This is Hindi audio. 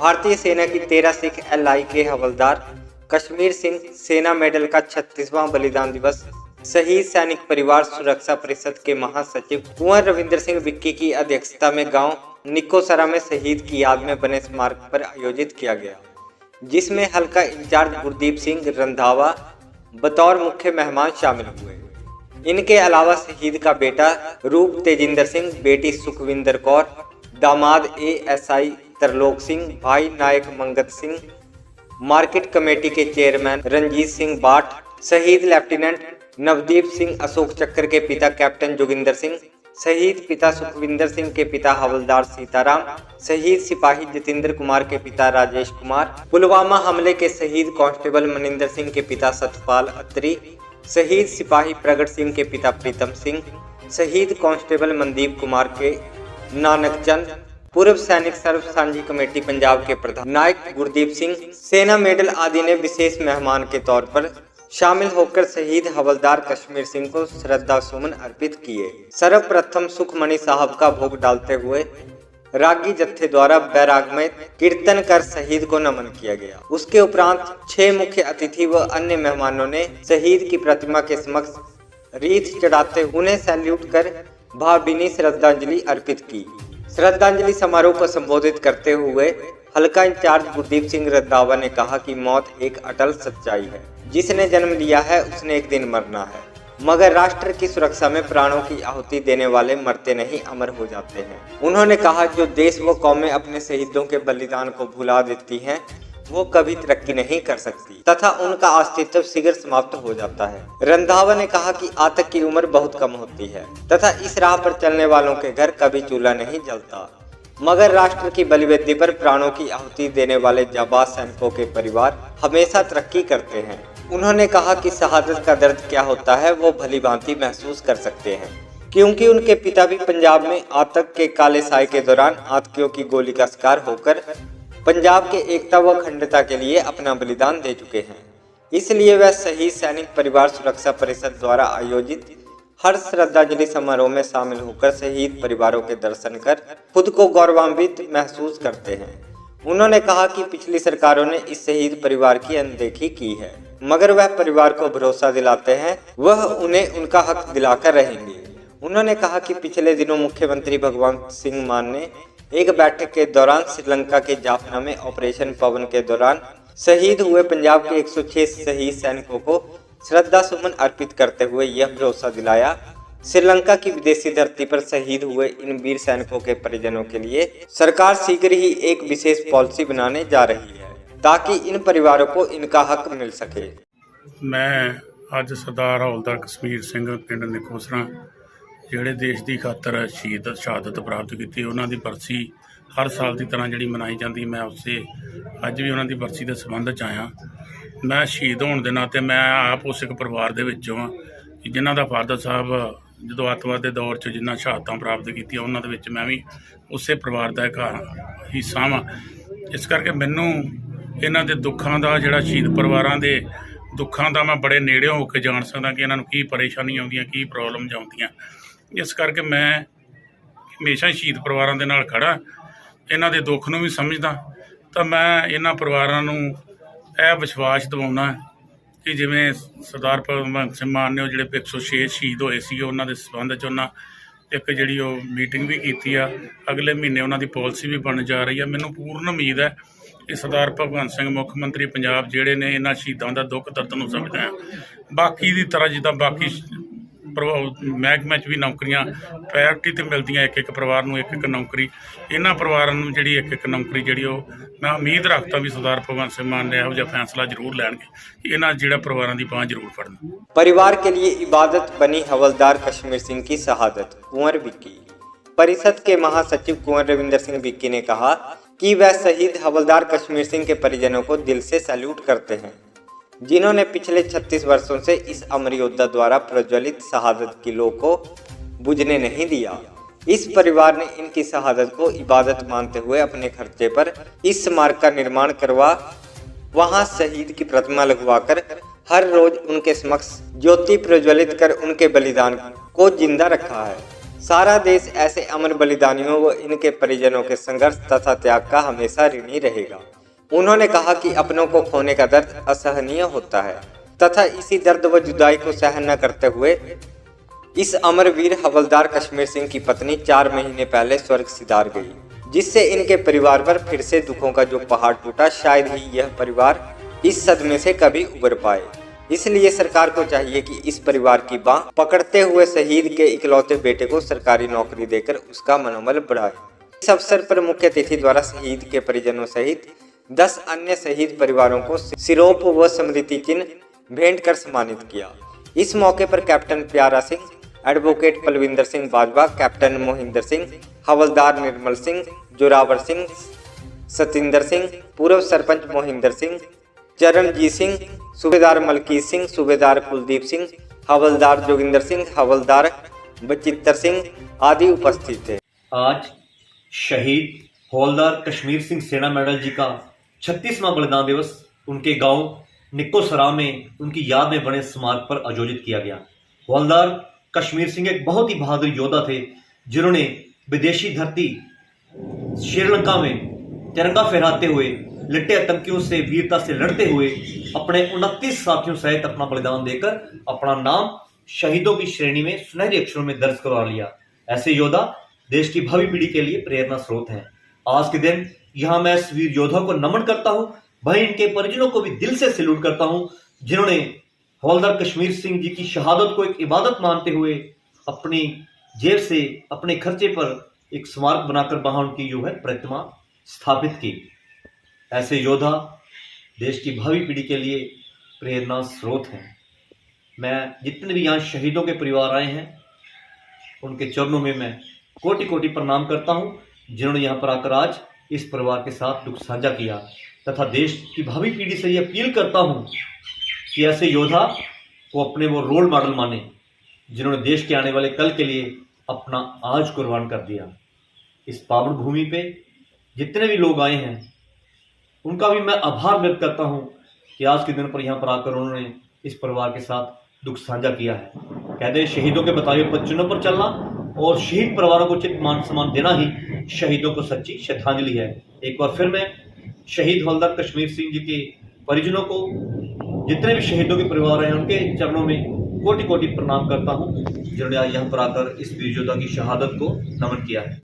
भारतीय सेना की 13 सिख LI के हवलदार कश्मीर सिंह सेना मेडल का 36वां बलिदान दिवस। शहीद सैनिक परिवार सुरक्षा परिषद के महासचिव कुंवर रविंदर सिंह विक्की की अध्यक्षता में गांव निकोसरा में शहीद की याद में बने स्मारक पर आयोजित किया गया, जिसमें हल्का इंचार्ज गुरदीप सिंह रंधावा बतौर मुख्य मेहमान शामिल हुए। इनके अलावा शहीद का बेटा रूप तेजिंदर सिंह, बेटी सुखविंदर कौर, दामाद ASI तरलोक सिंह, भाई नायक मंगत सिंह, मार्केट कमेटी के चेयरमैन रंजीत सिंह बाठ, शहीद लेफ्टिनेंट नवदीप सिंह अशोक चक्र के पिता कैप्टन जोगिंदर सिंह, शहीद पिता सुखविंदर सिंह के पिता हवलदार सीताराम, शहीद सिपाही जितेंद्र कुमार के पिता राजेश कुमार, पुलवामा हमले के शहीद कांस्टेबल मनिंदर सिंह के पिता सतपाल अत्री, शहीद सिपाही प्रगट सिंह के पिता प्रीतम सिंह, शहीद कांस्टेबल मनदीप कुमार के नानक चंद, पूर्व सैनिक सर्व साझी कमेटी पंजाब के प्रधान नायक गुरदीप सिंह, सेना मेडल आदि ने विशेष मेहमान के तौर पर शामिल होकर शहीद हवलदार कश्मीर सिंह को श्रद्धा सुमन अर्पित किए। सर्वप्रथम सुखमणि साहब का भोग डालते हुए रागी जत्थे द्वारा बैराग में कीर्तन कर शहीद को नमन किया गया। उसके उपरांत 6 मुख्य अतिथि व अन्य मेहमानों ने शहीद की प्रतिमा के समक्ष रीत चढ़ाते उन्हें सैल्यूट कर भावभीनी श्रद्धांजलि अर्पित की। श्रद्धांजलि समारोह को संबोधित करते हुए हल्का इंचार्ज गुरदीप सिंह रंधावा ने कहा कि मौत एक अटल सच्चाई है। जिसने जन्म लिया है उसने एक दिन मरना है, मगर राष्ट्र की सुरक्षा में प्राणों की आहुति देने वाले मरते नहीं, अमर हो जाते हैं। उन्होंने कहा, जो देश व कौमें अपने शहीदों के बलिदान को भुला देती हैं, वो कभी तरक्की नहीं कर सकती तथा उनका अस्तित्व शीघ्र समाप्त हो जाता है। रंधावा ने कहा कि आतंक की उम्र बहुत कम होती है तथा इस राह पर चलने वालों के घर कभी चूल्हा नहीं जलता, मगर राष्ट्र की बलिवेदी पर प्राणों की आहुति देने वाले जाबाज सैनिकों के परिवार हमेशा तरक्की करते हैं। उन्होंने कहा कि शहादत का दर्द क्या होता है वो भली भांति महसूस कर सकते हैं, क्योंकि उनके पिता भी पंजाब में आतंक के काले साए के दौरान आतंकियों की गोली का शिकार होकर पंजाब के एकता व अखंडता के लिए अपना बलिदान दे चुके हैं। इसलिए वह शहीद सैनिक परिवार सुरक्षा परिषद द्वारा आयोजित हर श्रद्धांजलि समारोह में शामिल होकर शहीद परिवारों के दर्शन कर खुद को गौरवान्वित महसूस करते हैं। उन्होंने कहा कि पिछली सरकारों ने इस शहीद परिवार की अनदेखी की है, मगर वह परिवार को भरोसा दिलाते हैं वह उन्हें उनका हक दिलाकर रहेंगे। उन्होंने कहा कि पिछले दिनों मुख्यमंत्री भगवंत सिंह मान ने एक बैठक के दौरान श्रीलंका के जाफना में ऑपरेशन पवन के दौरान शहीद हुए पंजाब के 106 शहीद सैनिकों को श्रद्धा सुमन अर्पित करते हुए यह भरोसा दिलाया, श्रीलंका की विदेशी धरती पर शहीद हुए इन वीर सैनिकों के परिजनों के लिए सरकार शीघ्र ही एक विशेष पॉलिसी बनाने जा रही है ताकि इन परिवारों को इनका हक मिल सके। मैं आज सरदार हवलदार कश्मीर सिंह पिंड निकोसरा ਜਿਹੜੇ देश की खातर शहादत प्राप्त की उन्हों की बरसी हर साल की तरह जी मनाई जाती, मैं उससे अज भी उन्हों की बरसी के संबंध च आया। मैं शहीद होने के नाते मैं आप उस एक परिवार के विचों हाँ जिन्हों का फादर साहब जो अतवाद के दौर च जिन्हें शहादत प्राप्त की उन्होंने मैं भी उस परिवार का एक हिस्सा हाँ। इस करके मैनू इन्हों के दुखों का जोड़ा शहीद परिवारों के दुखों का मैं बड़े नेड़े होकर जान सकता कि इन्हों की परेशानी आउंदियां की प्रॉब्लम्स आउंदियां। इस करके मैं हमेशा शहीद परिवारों के नाल खड़ा, इन्हों के दुख नूं भी समझदा। तो मैं इन्होंने परिवारों नूं यह विश्वास दिवाउणा कि जिवें सरदार भगवंत सिंह मान ने जिहड़े 106 शहीद होए सी उन्होंने संबंध च उन्हां एक जिहड़ी मीटिंग भी की आ, अगले महीने उन्होंने पॉलिसी भी बन जा रही है। मैनूं पूर्ण उम्मीद है कि सरदार भगवंत सिंह मुख्य मंत्री पंजाब जिहड़े ने इन्हां शहीदों का दुख दर्द नूं समझदे हैं। बाकी की तरह जिद्दां बाकी महकमे भी नौकरियां प्रायोरिटी तो मिलदियां, एक परिवार नूं एक नौकरी, इन्हां परिवारों नूं जिहड़ी एक नौकरी जिहड़ी मैं उम्मीद रखता भी सरदार भगवंत सिंह मान ने इहो जिहा फैसला जरूर लैणगे कि इन्हां जिहड़ा परिवारों की बांह जरूर फड़न। परिवार के लिए इबादत बनी हवलदार कश्मीर सिंह की शहादत। कुंवर विक्की। परिषद के महासचिव कुंवर रविंदर सिंह विक्की ने कहा कि वह शहीद हवलदार कश्मीर सिंह के परिजनों को दिल से सैल्यूट करते हैं, जिन्होंने पिछले 36 वर्षों से इस अमर योद्धा द्वारा प्रज्वलित शहादत की लौ को बुझने नहीं दिया। इस परिवार ने इनकी शहादत को इबादत मानते हुए अपने खर्चे पर इस स्मारक का निर्माण करवा वहां शहीद की प्रतिमा लगवाकर हर रोज उनके समक्ष ज्योति प्रज्वलित कर उनके बलिदान को जिंदा रखा है। सारा देश ऐसे अमर बलिदानियों व इनके परिजनों के संघर्ष तथा त्याग का हमेशा ऋणी रहेगा। उन्होंने कहा कि अपनों को खोने का दर्द असहनीय होता है तथा इसी दर्द व जुदाई को सहन न करते हुए इस अमरवीर हवलदार कश्मीर सिंह की पत्नी 4 महीने पहले स्वर्ग सिधार गई, जिससे इनके परिवार पर फिर से दुखों का जो पहाड़ टूटा, शायद ही यह परिवार इस सदमे से कभी उबर पाए। इसलिए सरकार को चाहिए कि इस परिवार की बांह पकड़ते हुए शहीद के इकलौते बेटे को सरकारी नौकरी देकर उसका मनोबल बढ़ाए। इस अवसर पर मुख्य अतिथि द्वारा शहीद के परिजनों सहित 10 अन्य शहीद परिवारों को सिरोप व स्मृति चिन्ह भेंट कर सम्मानित किया। इस मौके पर कैप्टन प्यारा सिंह, एडवोकेट पलविंदर सिंह बाजवा, कैप्टन मोहिंदर सिंह, हवलदार निर्मल सिंह, जोरावर सिंह, सतिंदर सिंह, पूर्व सरपंच मोहिंदर सिंह, चरणजीत सिंह, सूबेदार मलकीत सिंह, सूबेदार कुलदीप सिंह, हवलदार जोगिंदर सिंह, हवलदार बचित्तर सिंह आदि उपस्थित थे। आज शहीद हवलदार कश्मीर सिंह सेना मेडल जी का 36वां बलिदान दिवस उनके गांव निकोसरा में उनकी याद में बने स्मारक पर आयोजित किया गया। हवलदार कश्मीर सिंह एक बहुत ही बहादुर योद्धा थे, जिन्होंने विदेशी धरती श्रीलंका में तिरंगा फहराते हुए लिट्टे आतंकियों से वीरता से लड़ते हुए अपने 29 साथियों सहित अपना बलिदान देकर अपना नाम शहीदों की श्रेणी में सुनहरे अक्षरों में दर्ज करवा लिया। ऐसे योद्धा देश की भावी पीढ़ी के लिए प्रेरणा स्रोत हैं। आज के दिन यहाँ मैं इस वीर योद्धा को नमन करता हूँ, वहीं इनके परिजनों को भी दिल से सैल्यूट करता हूँ, जिन्होंने हवलदार कश्मीर सिंह जी की शहादत को एक इबादत मानते हुए अपनी जेब से अपने खर्चे पर एक स्मारक बनाकर वहां उनकी जो है प्रतिमा स्थापित की। ऐसे योद्धा देश की भावी पीढ़ी के लिए प्रेरणा स्रोत हैं। मैं जितने भी यहाँ शहीदों के परिवार आए हैं उनके चरणों में मैं कोटि कोटि प्रणाम करता हूँ, जिन्होंने यहाँ पर आकर आज इस परिवार के साथ दुख साझा किया, तथा देश की भावी पीढ़ी से ये अपील करता हूँ कि ऐसे योद्धा को अपने वो रोल मॉडल माने, जिन्होंने देश के आने वाले कल के लिए अपना आज कुर्बान कर दिया। इस पावन भूमि पे जितने भी लोग आए हैं उनका भी मैं आभार व्यक्त करता हूं कि आज के दिन पर यहाँ पर आकर उन्होंने इस परिवार के साथ दुख साझा किया है। कहते हैं शहीदों के बताए हुए पद पर चलना और शहीद परिवारों को उचित मान सम्मान देना ही शहीदों को सच्ची श्रद्धांजलि है। एक बार फिर मैं शहीद हवलदार कश्मीर सिंह जी के परिजनों को, जितने भी शहीदों के परिवार हैं, उनके चरणों में कोटि कोटि प्रणाम करता हूं, जिन्होंने आज यहाँ पर आकर इस वीर योद्धा की शहादत को नमन किया है।